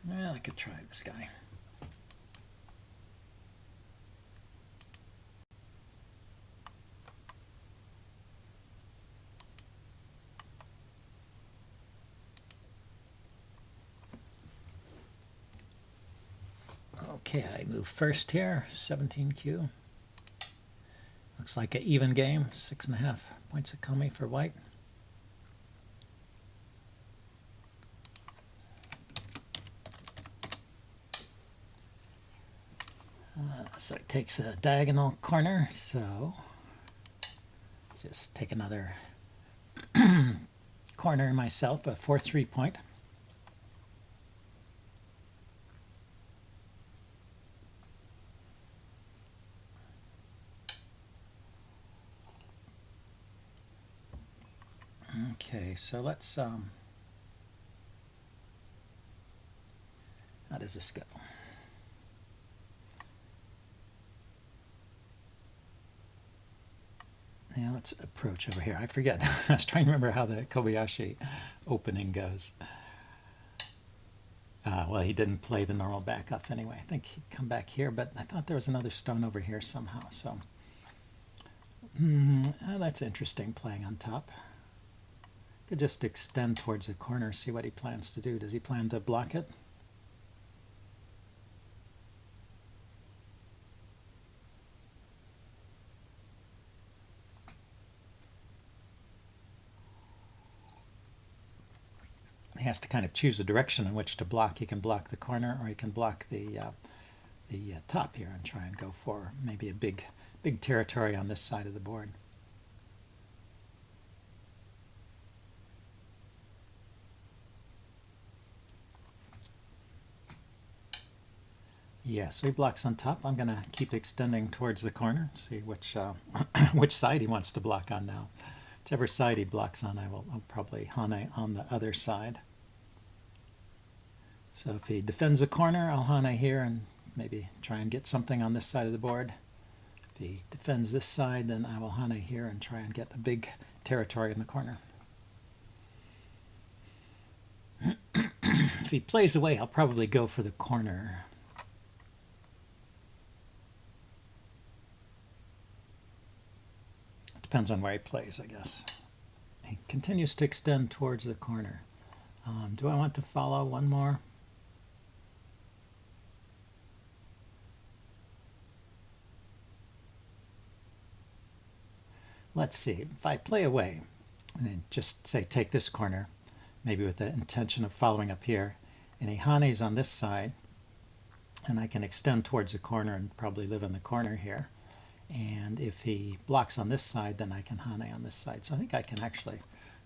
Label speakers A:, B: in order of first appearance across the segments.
A: Well, I could try this guy. Okay, I move first here, 17Q. Looks like an even game, 6.5 points economy for white. So it takes a diagonal corner, so just take another corner myself, a 4-3 point. Okay, so let's, how does this go? Yeah, let's approach over here. I forget. I was trying to remember how the Kobayashi opening goes. Well, he didn't play the normal back off anyway. I think he'd come back here, but I thought there was another stone over here somehow. So that's interesting, playing on top. Could just extend towards the corner, see what he plans to do. Does he plan to block it? He has to kind of choose a direction in which to block. He can block the corner, or he can block the top here and try and go for maybe a big territory on this side of the board. Yeah, so he blocks on top. I'm going to keep extending towards the corner, see which which side he wants to block on now. Whichever side he blocks on, I'll probably hane on the other side. So if he defends the corner, I'll hane here and maybe try and get something on this side of the board. If he defends this side, then I will hane here and try and get the big territory in the corner. If he plays away, I'll probably go for the corner. Depends on where he plays, I guess. He continues to extend towards the corner. Do I want to follow one more? Let's see. If I play away, and then just say take this corner, maybe with the intention of following up here, and he hanes on this side, and I can extend towards the corner and probably live in the corner here. And if he blocks on this side, then I can hane on this side. So I think I can actually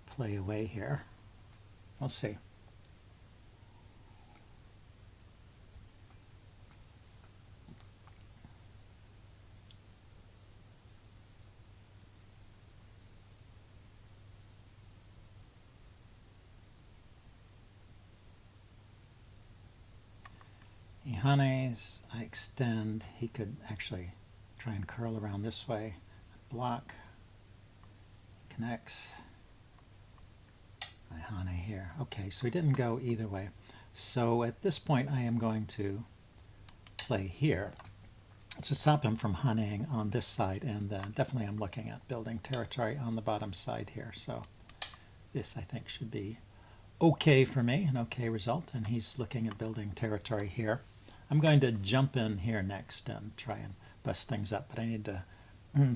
A: play away here. We'll see. He hanes, I extend. He could actually try and curl around this way, block, connects, I hane here. Okay, so he didn't go either way. So at this point I am going to play here to stop him from haneing on this side, and definitely I'm looking at building territory on the bottom side here. So this I think should be okay for me, an okay result, and he's looking at building territory here. I'm going to jump in here next and try and bust things up, but I need to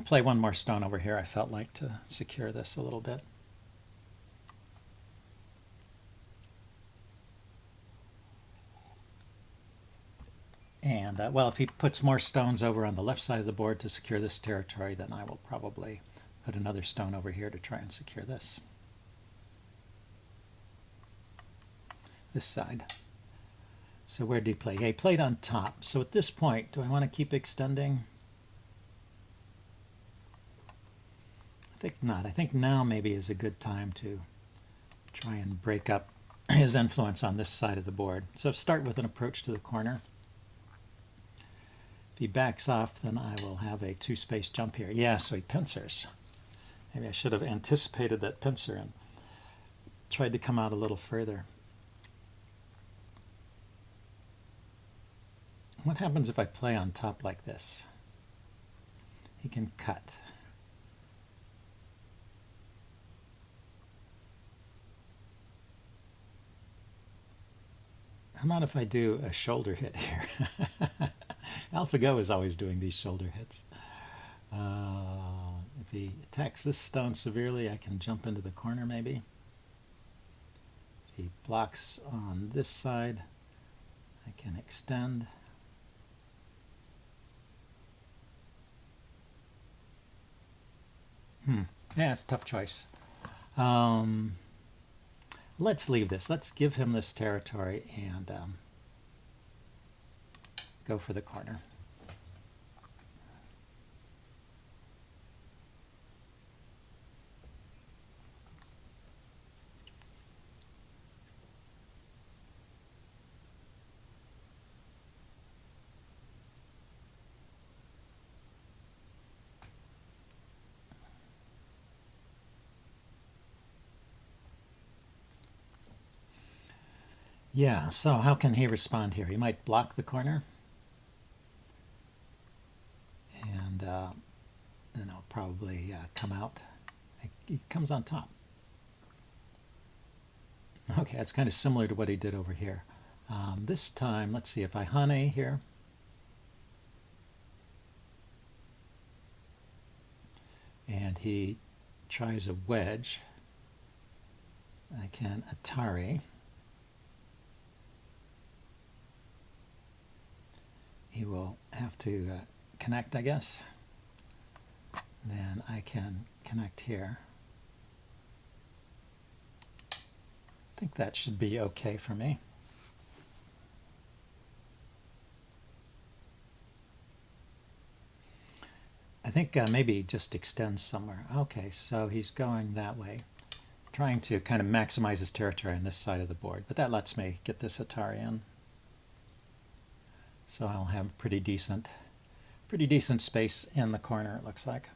A: play one more stone over here, I felt like, to secure this a little bit. And, well, if he puts more stones over on the left side of the board to secure this territory, then I will probably put another stone over here to try and secure this side. So where did he play? He played on top. So at this point, do I want to keep extending? I think not. I think now maybe is a good time to try and break up his influence on this side of the board. So start with an approach to the corner. If he backs off, then I will have a 2-space jump here. Yeah, so he pincers. Maybe I should have anticipated that pincer and tried to come out a little further. what happens if I play on top like this? He can cut. How about if I do a shoulder hit here? AlphaGo is always doing these shoulder hits. If he attacks this stone severely, I can jump into the corner maybe. If he blocks on this side, I can extend. Yeah, it's a tough choice. Let's leave this. Let's give him this territory and go for the corner. Yeah, so how can he respond here? He might block the corner. And then I'll probably come out. He comes on top. Okay, that's kind of similar to what he did over here. This time, let's see, if I Hane here, and he tries a wedge, I can Atari. He will have to connect, I guess. Then I can connect here. I think that should be okay for me. I think maybe just extends somewhere. Okay, so he's going that way, trying to kind of maximize his territory on this side of the board, but that lets me get this Atari in. So I'll have pretty decent space in the corner, it looks like.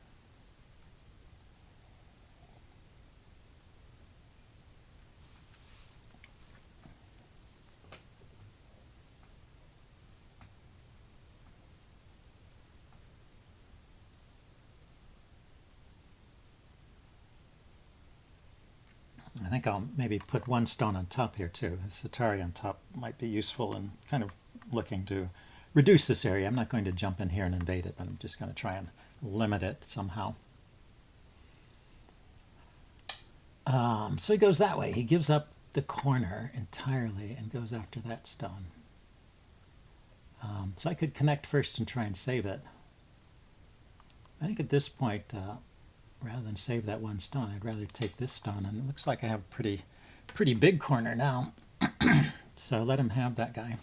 A: I think I'll maybe put one stone on top here too. This Atari on top might be useful in kind of looking to reduce this area. I'm not going to jump in here and invade it, but I'm just going to try and limit it somehow. So he goes that way. He gives up the corner entirely and goes after that stone. So I could connect first and try and save it. I think at this point, rather than save that one stone, I'd rather take this stone. And it looks like I have a pretty big corner now. So let him have that guy.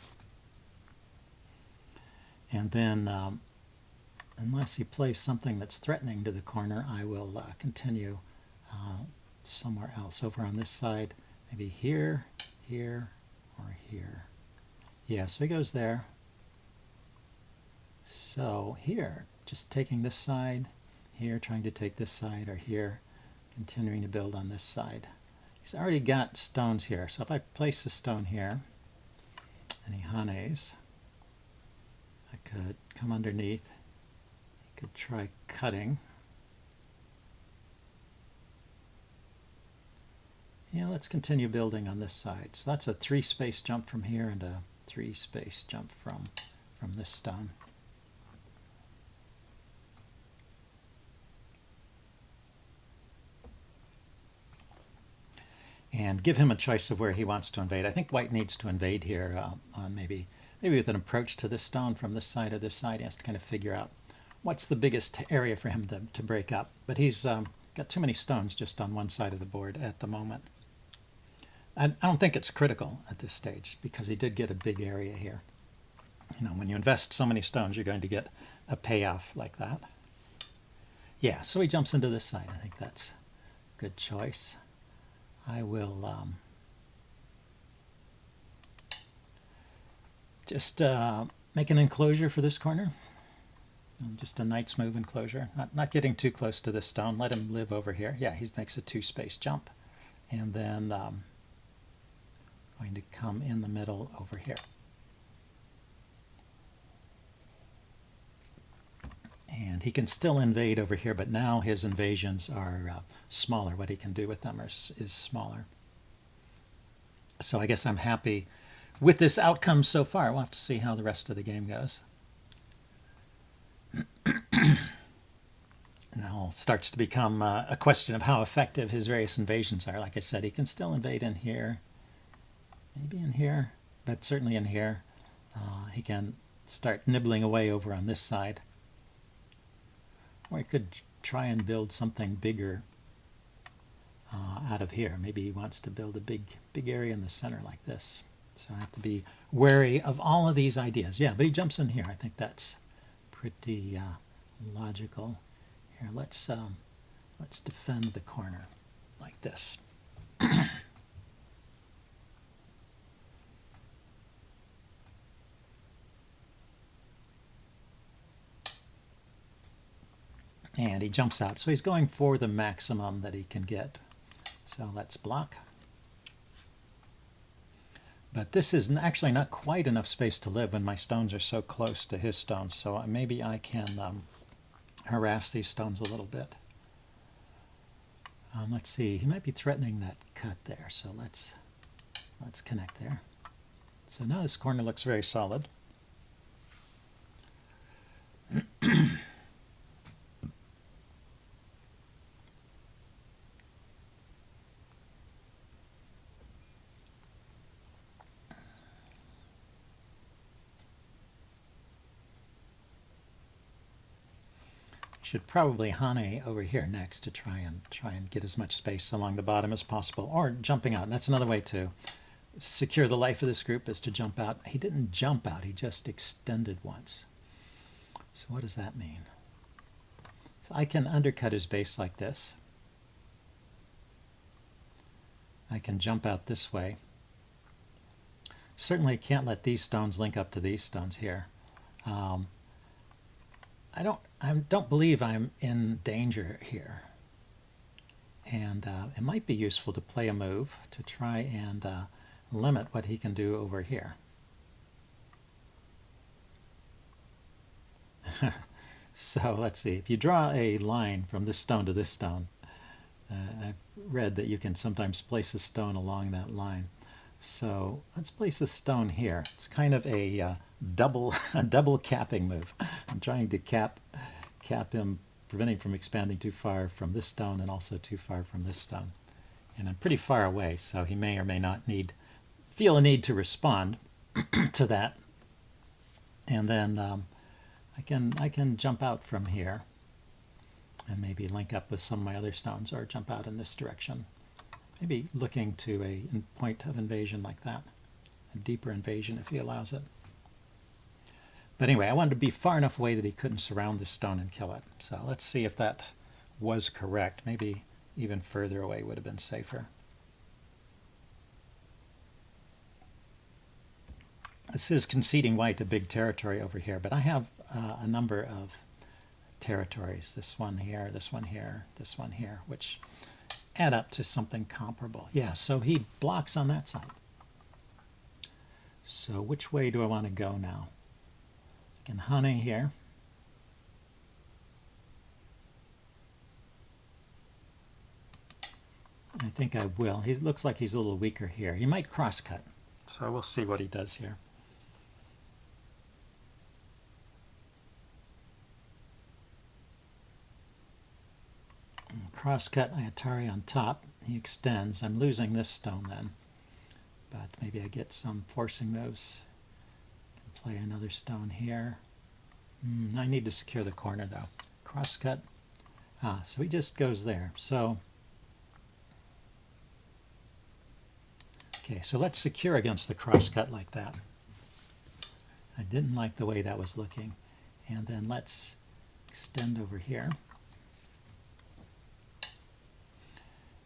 A: And then, unless he plays something that's threatening to the corner, I will continue somewhere else. Over on this side, maybe here, here, or here. Yeah, so he goes there. So here, just taking this side, here trying to take this side, or here, continuing to build on this side. He's already got stones here, so if I place the stone here, and he Hanes, I could come underneath, I could try cutting. Yeah, let's continue building on this side. So that's a 3-space jump from here and a 3-space jump from this stone. And give him a choice of where he wants to invade. I think white needs to invade here on maybe with an approach to this stone from this side or this side. He has to kind of figure out what's the biggest area for him to break up. But he's got too many stones just on one side of the board at the moment. I don't think it's critical at this stage because he did get a big area here. You know, when you invest so many stones, you're going to get a payoff like that. Yeah, so he jumps into this side. I think that's a good choice. I will just make an enclosure for this corner. Just a knight's move enclosure. Not getting too close to this stone. Let him live over here. Yeah, he makes a 2-space jump. And then going to come in the middle over here. And he can still invade over here, but now his invasions are smaller. What he can do with them is smaller. So I guess I'm happy with this outcome so far. We'll have to see how the rest of the game goes. Now it starts to become a question of how effective his various invasions are. Like I said, he can still invade in here, maybe in here, but certainly in here. He can start nibbling away over on this side. Or he could try and build something bigger out of here. Maybe he wants to build a big area in the center like this. So I have to be wary of all of these ideas. Yeah, but he jumps in here. I think that's pretty logical. Here, let's defend the corner like this. And he jumps out. So he's going for the maximum that he can get. So let's block. But this is actually not quite enough space to live when my stones are so close to his stones. So maybe I can harass these stones a little bit. Let's see. He might be threatening that cut there. So let's connect there. So now this corner looks very solid. Should probably Hane over here next to try and get as much space along the bottom as possible, or jumping out. And that's another way to secure the life of this group, is to jump out. He didn't jump out, he just extended once. So what does that mean? So I can undercut his base like this. I can jump out this way. Certainly can't let these stones link up to these stones here. I don't believe I'm in danger here. And it might be useful to play a move to try and limit what he can do over here. So let's see. If you draw a line from this stone to this stone, I've read that you can sometimes place a stone along that line. So let's place a stone here. It's kind of a double capping move. I'm trying to cap him, preventing from expanding too far from this stone and also too far from this stone. And I'm pretty far away, so he may or may not feel a need to respond to that. And then I can jump out from here and maybe link up with some of my other stones, or jump out in this direction. Maybe looking to a point of invasion like that. A deeper invasion if he allows it. But anyway, I wanted to be far enough away that he couldn't surround this stone and kill it. So let's see if that was correct. Maybe even further away would have been safer. This is conceding white a big territory over here, but I have a number of territories. This one here, this one here, this one here, which add up to something comparable. Yeah, so he blocks on that side. So which way do I want to go now? I can Hane here. I think I will. He looks like he's a little weaker here. He might cross-cut. So we'll see what he does here. Cross-cut my Atari on top. He extends. I'm losing this stone then. But maybe I get some forcing moves. Play another stone here. I need to secure the corner though. Cross-cut. So he just goes there. So okay, so let's secure against the cross-cut like that. I didn't like the way that was looking. And then let's extend over here.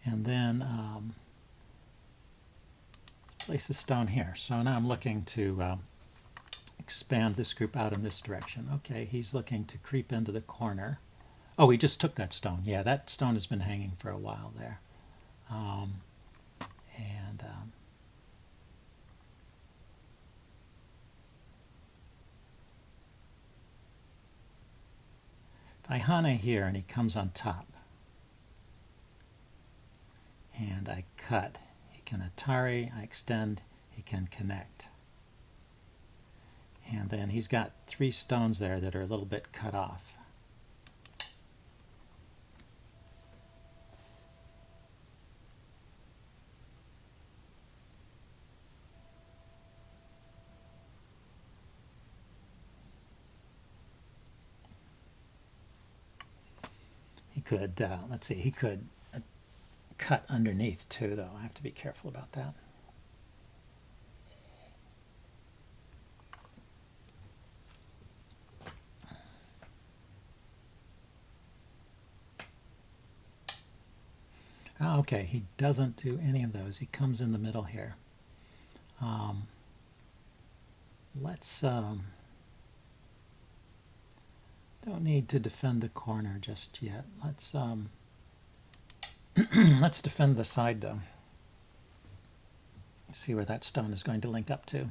A: And then place a stone here. So now I'm looking to expand this group out in this direction. Okay, he's looking to creep into the corner. Oh, he just took that stone. Yeah, that stone has been hanging for a while there. If I Hane here and he comes on top, and I cut, he can Atari, I extend, he can connect. And then he's got 3 stones there that are a little bit cut off. He could, let's see, he could cut underneath too, though. I have to be careful about that. Oh, okay, he doesn't do any of those. He comes in the middle here. Let's don't need to defend the corner just yet. Let's let's defend the side though. See where that stone is going to link up to.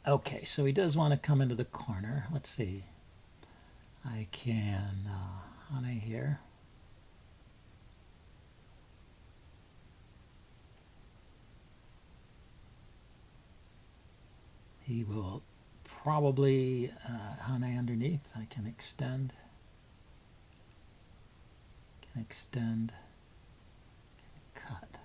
A: Okay, so he does want to come into the corner. Let's see. I can Hane here. He will probably Hane underneath. I can extend. Can extend. Can cut.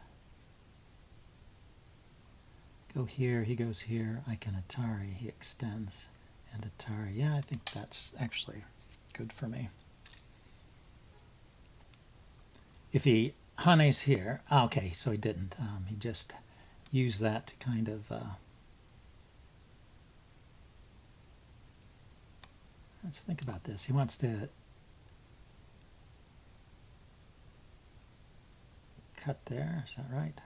A: Go here, he goes here, I can Atari, he extends, and Atari. Yeah, I think that's actually good for me. If he Hane's here, okay, so he didn't. He just used that to kind of, let's think about this. He wants to cut there, is that right?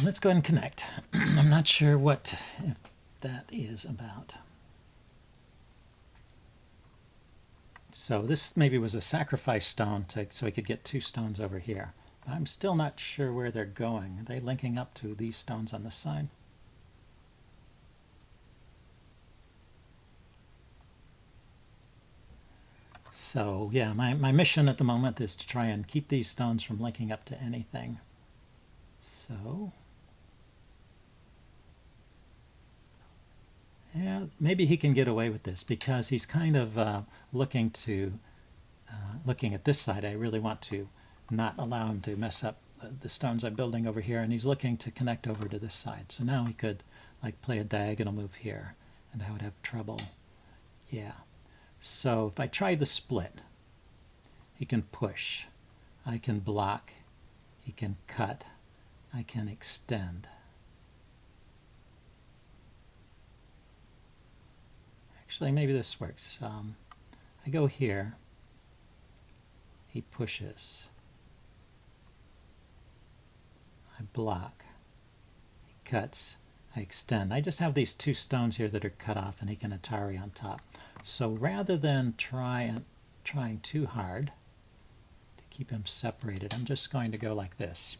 A: Let's go ahead and connect. I'm not sure what that is about. So this maybe was a sacrifice stone so he could get 2 stones over here. I'm still not sure where they're going. Are they linking up to these stones on this side? So yeah, my mission at the moment is to try and keep these stones from linking up to anything. So, yeah, maybe he can get away with this because he's kind of looking at this side. I really want to not allow him to mess up the stones I'm building over here, and he's looking to connect over to this side. So now he could like play a diagonal move here, and I would have trouble. Yeah. So if I try the split, he can push, I can block, he can cut, I can extend. Actually, maybe this works. I go here, he pushes, I block, he cuts, I extend. I just have these 2 stones here that are cut off, and he can Atari on top. So rather than trying too hard to keep him separated, I'm just going to go like this.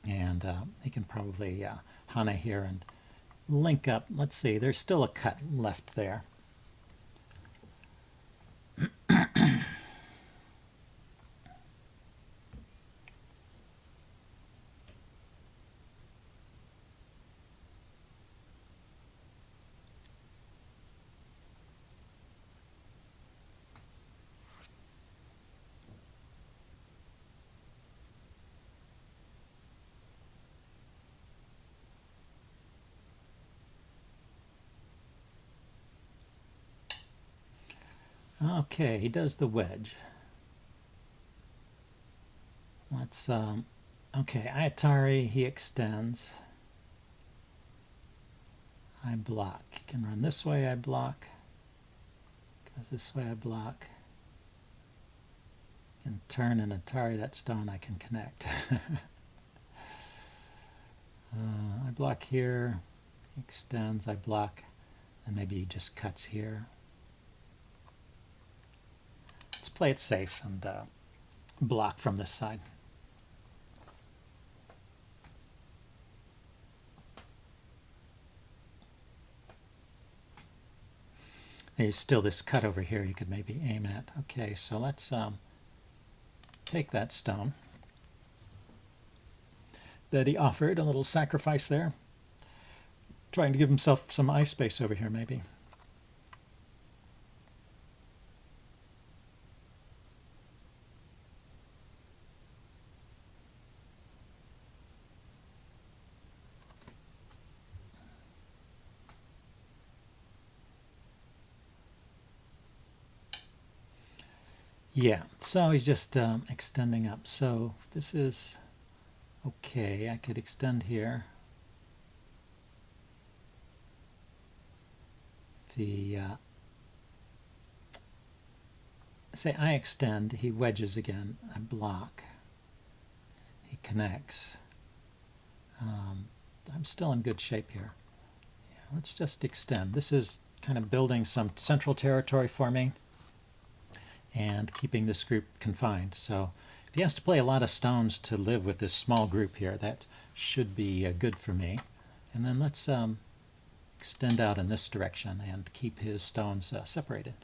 A: And he can probably Hane here and link up. Let's see, there's still a cut left there. Okay, he does the wedge. Let's, okay, I Atari, he extends. I block. He can run this way, I block. Goes this way, I block. Can turn and Atari that stone, I can connect. I block here, he extends, I block, and maybe he just cuts here. Let's play it safe and block from this side. There's still this cut over here you could maybe aim at. Okay, so let's take that stone that he offered, a little sacrifice there. Trying to give himself some eye space over here, maybe. Yeah, so he's just extending up. So this is okay. I could extend here. The say I extend, he wedges again. I block. He connects. I'm still in good shape here. Yeah, let's just extend. This is kind of building some central territory for me and keeping this group confined. So if he has to play a lot of stones to live with this small group here, that should be good for me. And then let's extend out in this direction and keep his stones separated.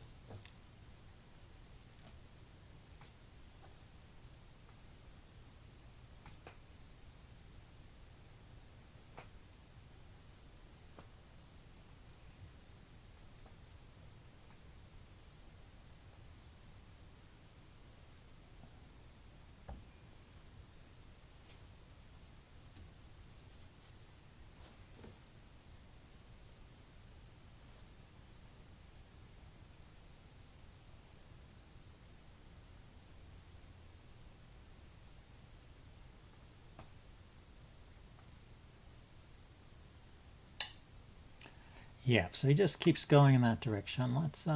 A: Yeah, so he just keeps going in that direction. Let's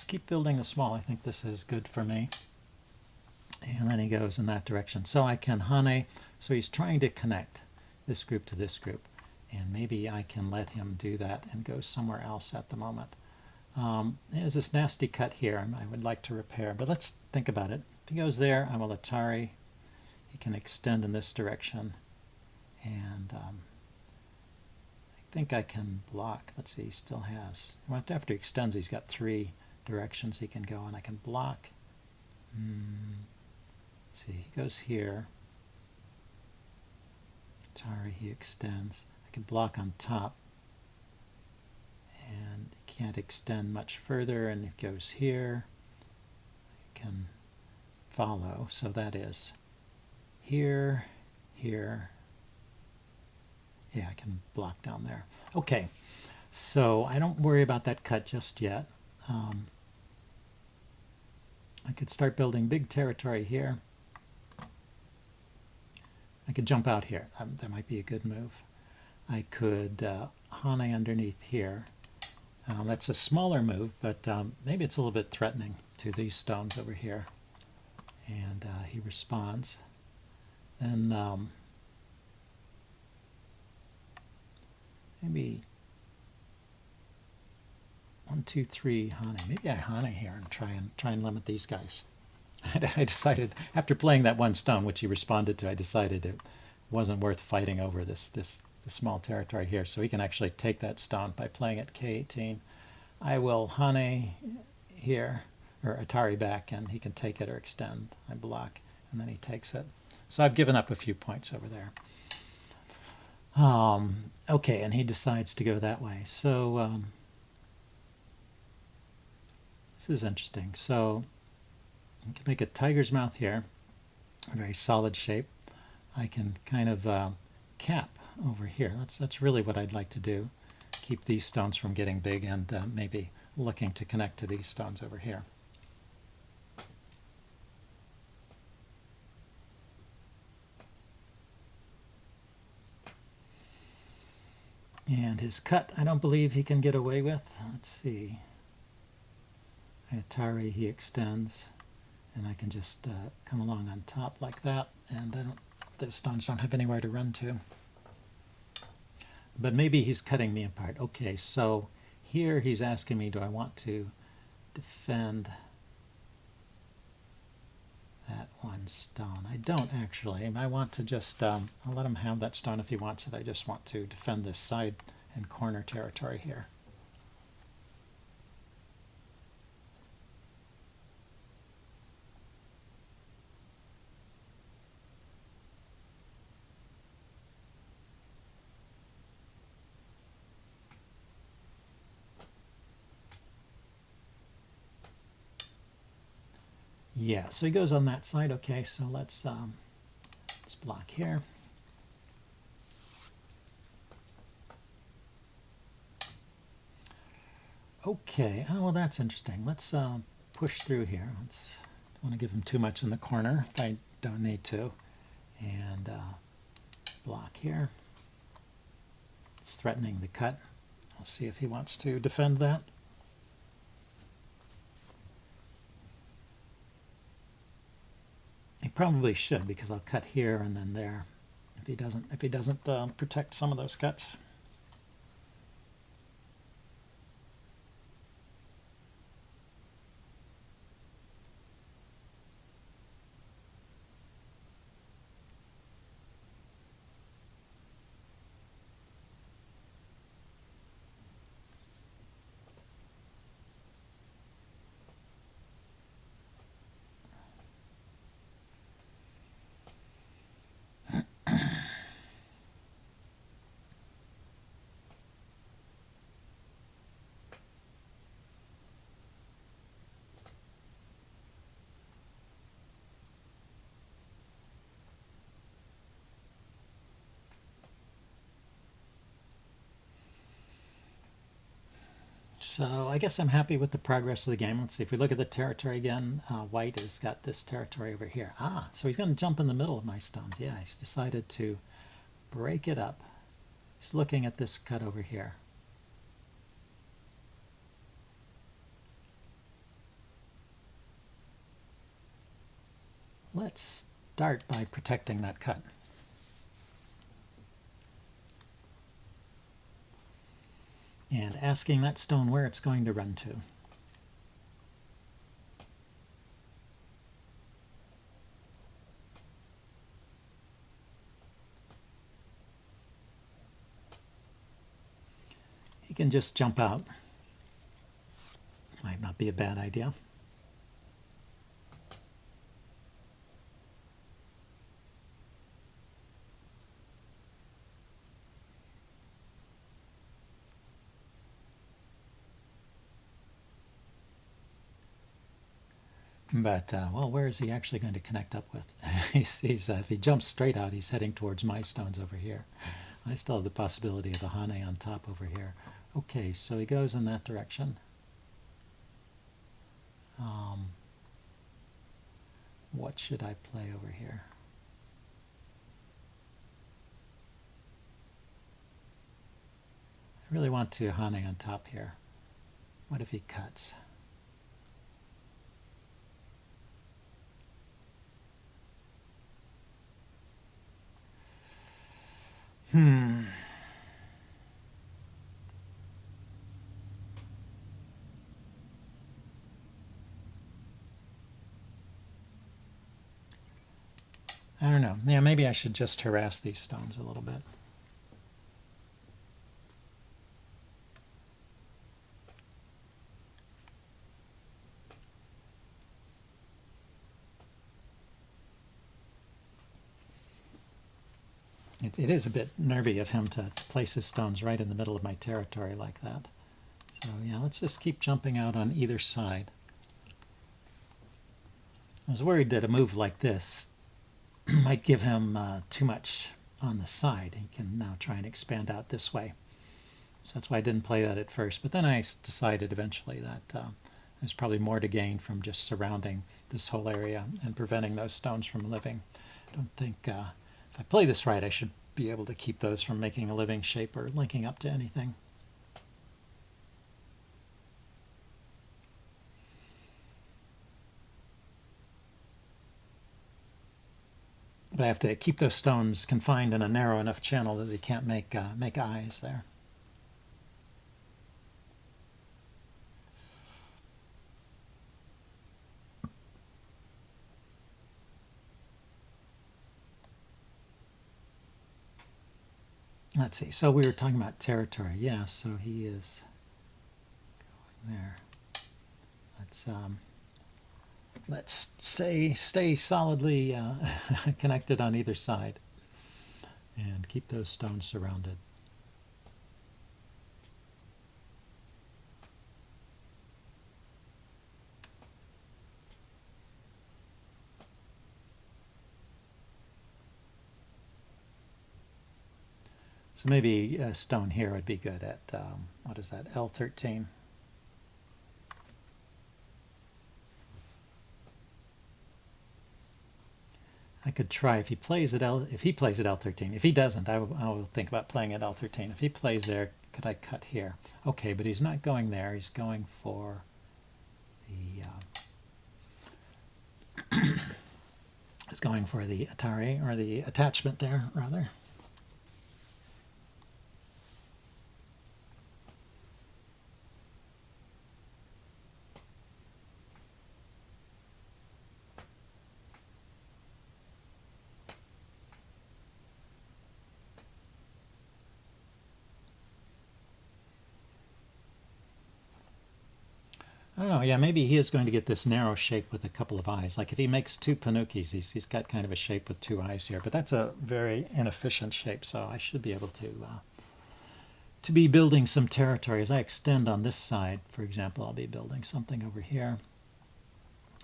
A: keep building the small. I think this is good for me. And then he goes in that direction. So I can Hane. So he's trying to connect this group to this group. And maybe I can let him do that and go somewhere else at the moment. There's this nasty cut here I would like to repair. But let's think about it. If he goes there, I will Atari. He can extend in this direction. And I think I can block. Let's see, he still has. After he extends, he's got 3 directions he can go, and I can block. Let's see, he goes here. Atari, he extends. I can block on top. And he can't extend much further, and it goes here. I can follow, so that is here, here. Yeah, I can block down there. Okay, so I don't worry about that cut just yet. I could start building big territory here. I could jump out here. That might be a good move. I could Hane underneath here. That's a smaller move, but maybe it's a little bit threatening to these stones over here. And he responds. Then maybe 1, 2, 3 Hane. Maybe I Hane here and try and limit these guys. I decided after playing that one stone, which he responded to, I decided it wasn't worth fighting over this small territory here. So he can actually take that stone by playing at K18. I will Hane here, or Atari back, and he can take it or extend. I block, and then he takes it. So I've given up a few points over there. Okay, and he decides to go that way. So this is interesting. So I can make a tiger's mouth here, a very solid shape. I can kind of cap over here. That's really what I'd like to do. Keep these stones from getting big and maybe looking to connect to these stones over here. And his cut, I don't believe he can get away with. Let's see. Atari, he extends, and I can just come along on top like that, and those stones don't have anywhere to run to. But maybe he's cutting me apart. Okay, so here he's asking me, do I want to defend that one stone? I don't actually. I want to just, I'll let him have that stone if he wants it. I just want to defend this side and corner territory here. Yeah, so he goes on that side. Okay, so let's block here. Okay, oh, well, that's interesting. Let's push through here. Let's don't want to give him too much in the corner if I don't need to. And block here. It's threatening the cut. I'll see if he wants to defend that. He probably should, because I'll cut here and then there if he doesn't protect some of those cuts. So I guess I'm happy with the progress of the game. Let's see, if we look at the territory again, white has got this territory over here. Ah, so he's going to jump in the middle of my stones. Yeah, he's decided to break it up. He's looking at this cut over here. Let's start by protecting that cut. And asking that stone where it's going to run to. He can just jump out. Might not be a bad idea. But, well, where is he actually going to connect up with? If he jumps straight out, he's heading towards my stones over here. I still have the possibility of a Hane on top over here. Okay, so he goes in that direction. What should I play over here? I really want to Hane on top here. What if he cuts? I don't know. Yeah, maybe I should just harass these stones a little bit. It is a bit nervy of him to place his stones right in the middle of my territory like that. So yeah, let's just keep jumping out on either side. I was worried that a move like this might give him too much on the side. He can now try and expand out this way. So that's why I didn't play that at first. But then I decided eventually that there's probably more to gain from just surrounding this whole area and preventing those stones from living. I don't think if I play this right, I should be able to keep those from making a living shape or linking up to anything. But I have to keep those stones confined in a narrow enough channel that they can't make eyes there. Let's see. So we were talking about territory. Yeah, so he is going there. Let's say stay solidly connected on either side and keep those stones surrounded. So maybe a stone here would be good at, what is that, L13. I could try if he plays at L13. If he doesn't, I will think about playing at L13. If he plays there, could I cut here? Okay, but he's not going there. He's going for the he's going for the Atari, or the attachment there rather. I don't know, yeah, maybe he is going to get this narrow shape with a couple of eyes. Like if he makes two Panukis, he's got kind of a shape with two eyes here. But that's a very inefficient shape, so I should be able to be building some territory. As I extend on this side, for example, I'll be building something over here.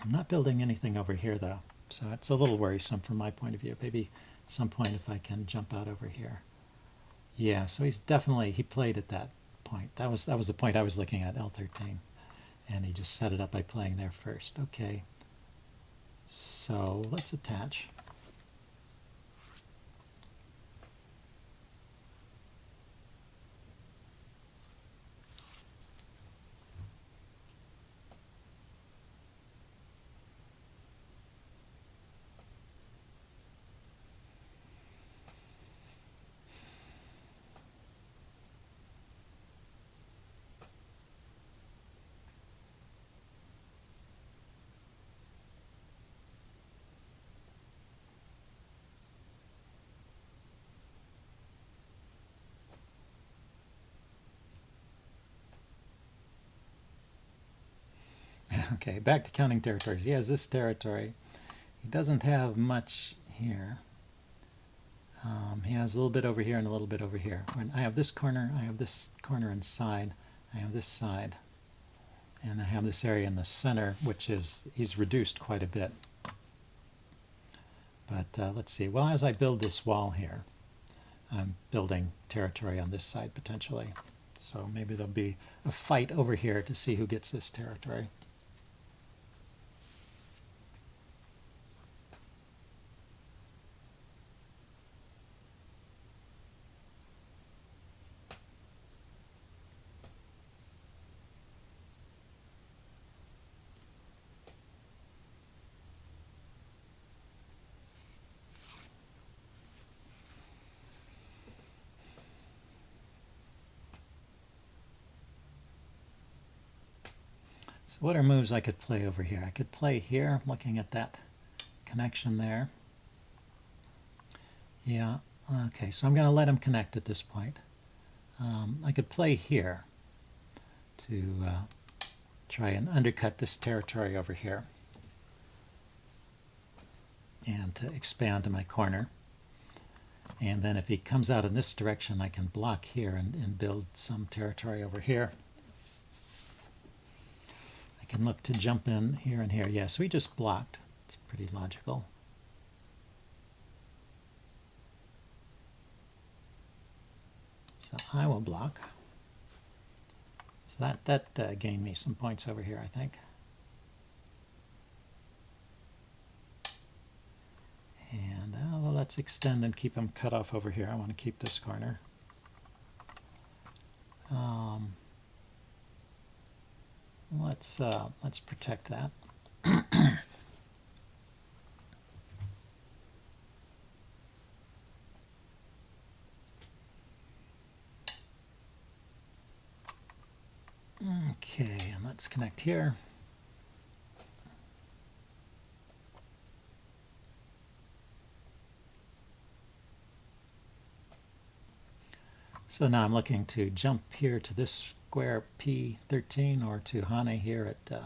A: I'm not building anything over here, though, so it's a little worrisome from my point of view. Maybe at some point if I can jump out over here. Yeah, so he's definitely, he played at that point. That was the point I was looking at, L13. And he just set it up by playing there first. Okay, so let's attach. Okay, back to counting territories. He has this territory. He doesn't have much here. He has a little bit over here and a little bit over here. When I have this corner, I have this corner inside, I have this side, and I have this area in the center, which is, he's reduced quite a bit. But let's see, well, as I build this wall here, I'm building territory on this side potentially. So maybe there'll be a fight over here to see who gets this territory. So what are moves I could play over here? I could play here, looking at that connection there. Yeah, okay, so I'm going to let him connect at this point. I could play here to try and undercut this territory over here and to expand to my corner. And then if he comes out in this direction, I can block here and build some territory over here. I can look to jump in here and here. Yeah, so he just blocked. It's pretty logical. So I will block. So that gained me some points over here, I think. And well, let's extend and keep him cut off over here. I want to keep this corner. Let's protect that. let's connect here. So now I'm looking to jump here to this square P13 or to Hane here at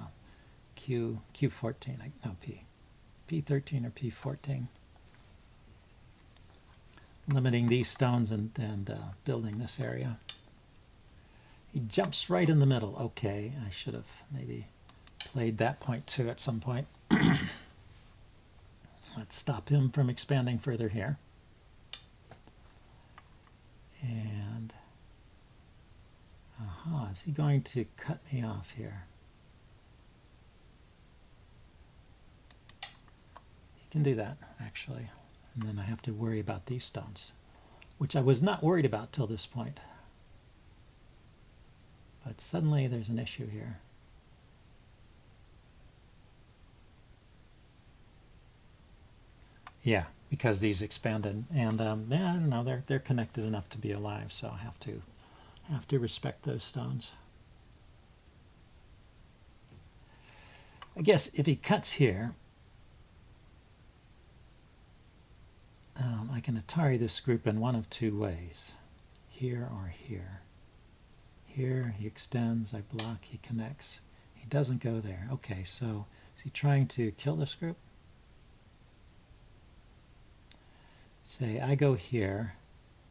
A: Q14, no, P13 or P14. Limiting these stones and building this area. He jumps right in the middle. Okay, I should have maybe played that point too at some point. Let's stop him from expanding further here. And, is he going to cut me off here? He can do that, actually. And then I have to worry about these stones, which I was not worried about till this point. But suddenly there's an issue here. Yeah, because these expanded, and yeah, I don't know, they're connected enough to be alive, so I have to respect those stones. I guess if he cuts here, I can Atari this group in one of two ways, here or here. Here he extends, I block, he connects. He doesn't go there. Okay, so is he trying to kill this group? Say I go here,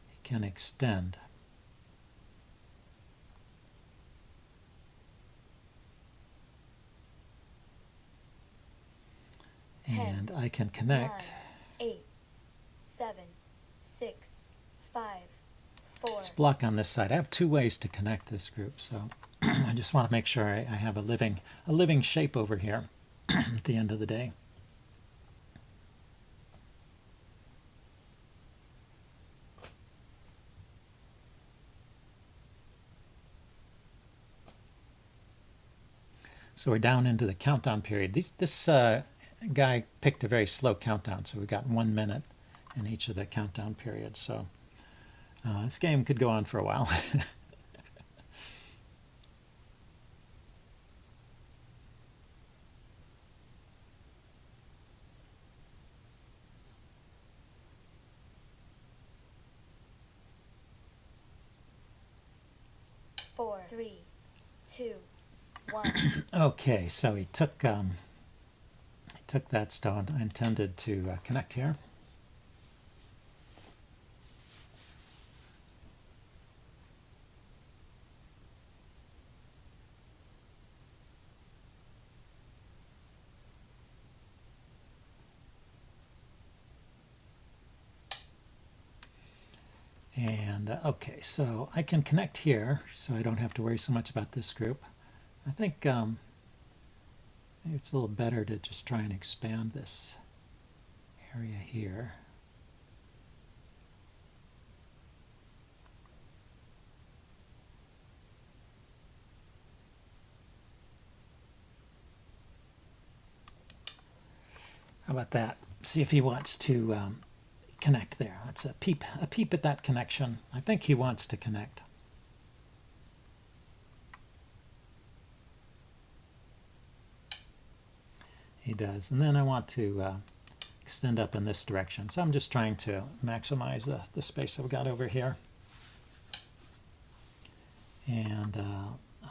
A: he can extend. And I can connect.
B: 9, 8, 7, 6, 5, 4.
A: Let's block on this side. I have two ways to connect this group, so I just want to make sure I have a living shape over here at the end of the day. So we're down into the countdown period. This guy picked a very slow countdown, so we got 1 minute in each of the countdown periods. So this game could go on for a while.
B: Four, 3, 2, 1.
A: Okay, so he took that stone. I intended to connect here. And okay, so I can connect here, so I don't have to worry so much about this group. I think maybe it's a little better to just try and expand this area here. How about that? See if he wants to connect there. That's a peep at that connection. I think he wants to connect. He does. And then I want to extend up in this direction. So I'm just trying to maximize the space that we got over here. And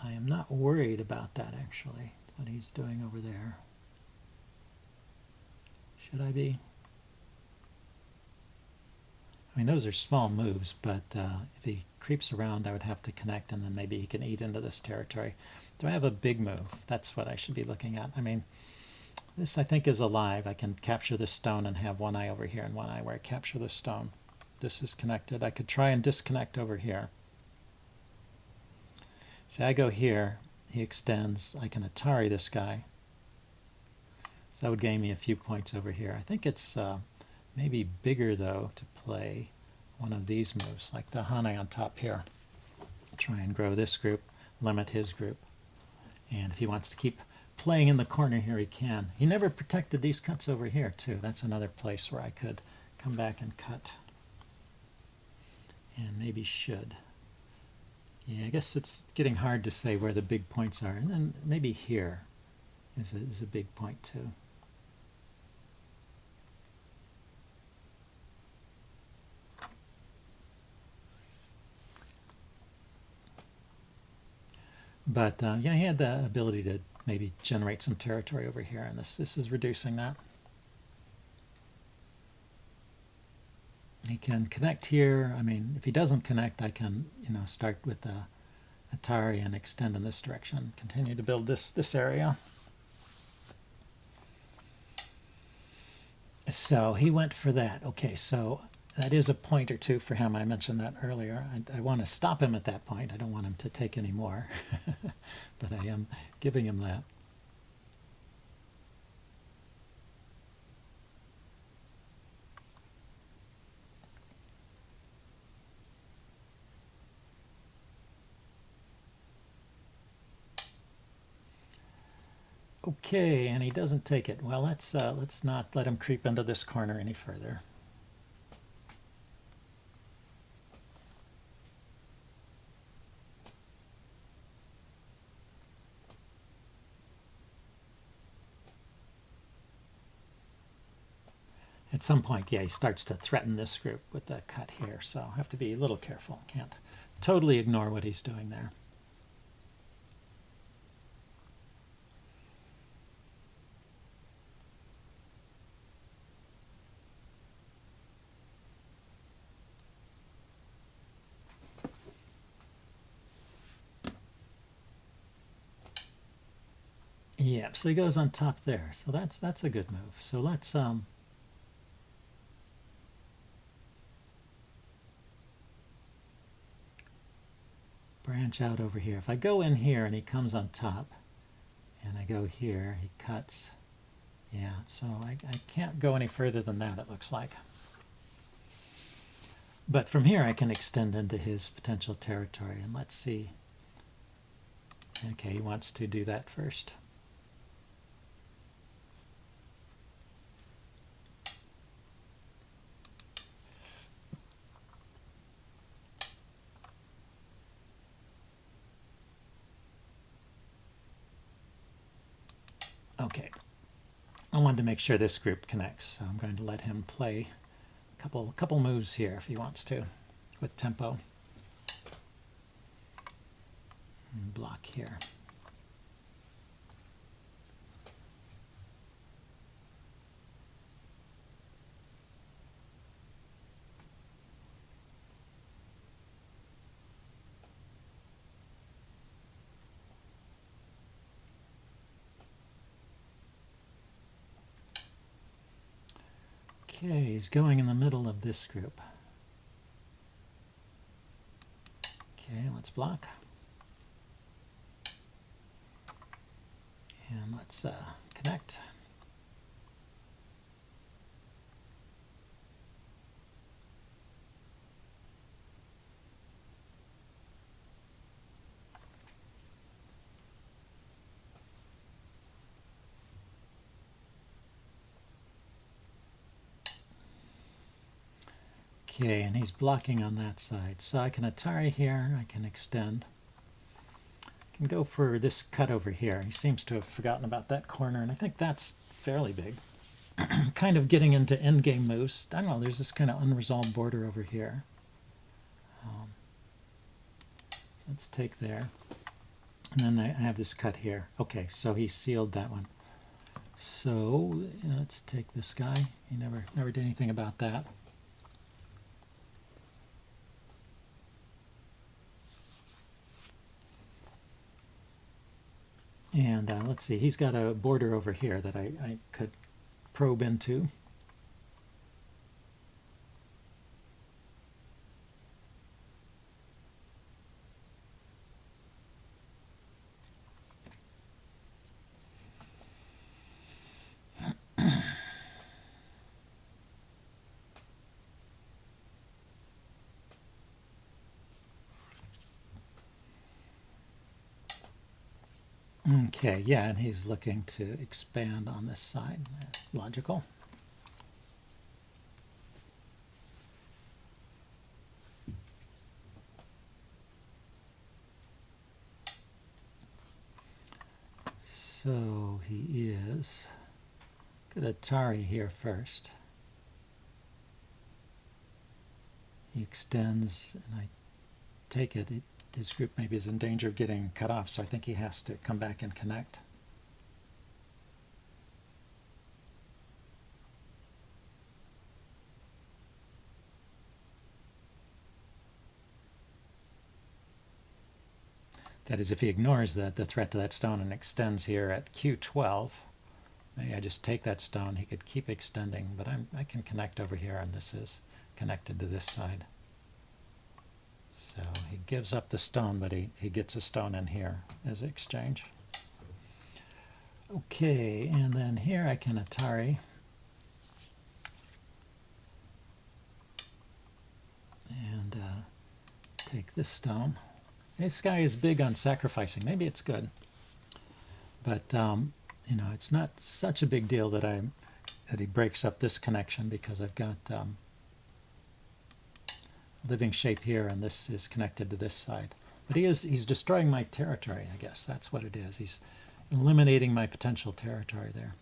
A: I am not worried about that, actually, what he's doing over there. Should I be? I mean, those are small moves, but if he creeps around, I would have to connect, and then maybe he can eat into this territory. Do I have a big move? That's what I should be looking at. I mean, this, I think, is alive. I can capture this stone and have one eye over here and one eye where I capture this stone. This is connected. I could try and disconnect over here. So I go here. He extends. I can Atari this guy. So that would gain me a few points over here. I think it's maybe bigger, though, to play one of these moves, like the Hane on top here. Try and grow this group, limit his group. And if he wants to keep playing in the corner here, he can. He never protected these cuts over here, too. That's another place where I could come back and cut. And maybe should. Yeah, I guess it's getting hard to say where the big points are, and then maybe here is a big point too. But yeah, he had the ability to maybe generate some territory over here, and this is reducing that. He can connect here. I mean, if he doesn't connect, I can, start with the Atari and extend in this direction. Continue to build this area. So he went for that. Okay, so that is a point or two for him. I mentioned that earlier. I want to stop him at that point. I don't want him to take any more, but I am giving him that. Okay, and he doesn't take it. Well, let's not let him creep into this corner any further. At some point, yeah, he starts to threaten this group with the cut here, so I have to be a little careful. Can't totally ignore what he's doing there. Yeah, so he goes on top there. So that's a good move. So let's branch out over here. If I go in here and he comes on top, and I go here, he cuts. Yeah, so I can't go any further than that, it looks like. But from here I can extend into his potential territory, and let's see. Okay, he wants to do that first. Okay, I wanted to make sure this group connects, so I'm going to let him play a couple moves here if he wants to, with tempo. And block here. Okay, he's going in the middle of this group. Okay, let's block. And let's connect. Okay, and he's blocking on that side. So I can Atari here, I can extend. I can go for this cut over here. He seems to have forgotten about that corner, and I think that's fairly big. Kind of getting into endgame moves. I don't know, there's this kind of unresolved border over here. So let's take there. And then I have this cut here. Okay, so he sealed that one. So let's take this guy. He never did anything about that. And let's see, he's got a border over here that I could probe into. Okay, yeah, and he's looking to expand on this side. Logical. So he is. Get Atari here first. He extends, and I take it, his group maybe is in danger of getting cut off, so I think he has to come back and connect. That is, if he ignores the threat to that stone and extends here at Q12, maybe I just take that stone. He could keep extending, but I can connect over here, and this is connected to this side. So he gives up the stone, but he gets a stone in here as exchange. Okay, and then here I can Atari. And take this stone. This guy is big on sacrificing. Maybe it's good. But, you know, it's not such a big deal that he breaks up this connection, because I've got living shape here, and this is connected to this side. But he's destroying my territory, I guess. That's what it is. He's eliminating my potential territory there.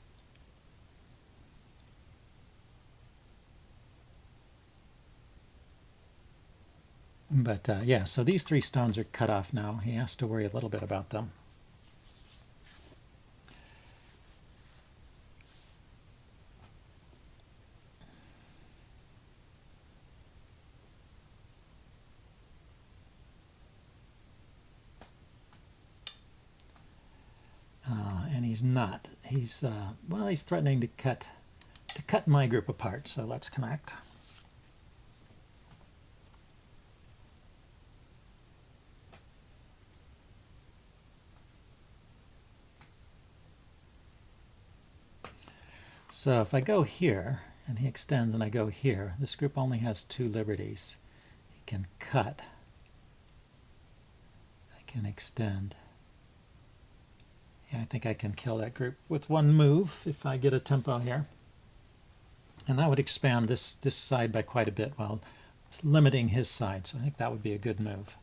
A: But yeah, so these three stones are cut off now. He has to worry a little bit about them. And he's not. He's well, he's threatening to cut my group apart. So let's connect. So if I go here, and he extends, and I go here, this group only has 2 liberties. He can cut. I can extend. Yeah, I think I can kill that group with 1 move if I get a tempo here. And that would expand this side by quite a bit while limiting his side. So I think that would be a good move.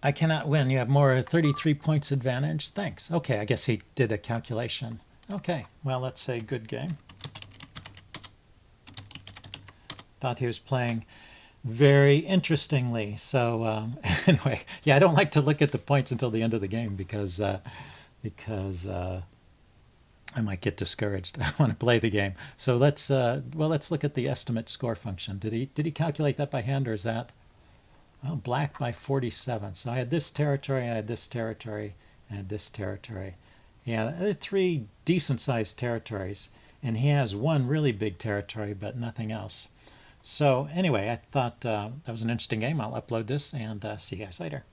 A: I cannot win. You have more 33 points advantage. Thanks. Okay, I guess he did a calculation. Okay, well, let's say good game. Thought he was playing very interestingly. So anyway, yeah, I don't like to look at the points until the end of the game because I might get discouraged. I want to play the game. So let's look at the estimate score function. Did he calculate that by hand, or is that? Well, black by 47. So I had this territory, I had this territory, and I had this territory. Yeah, there are 3 decent-sized territories, and he has 1 really big territory, but nothing else. So anyway, I thought that was an interesting game. I'll upload this and see you guys later.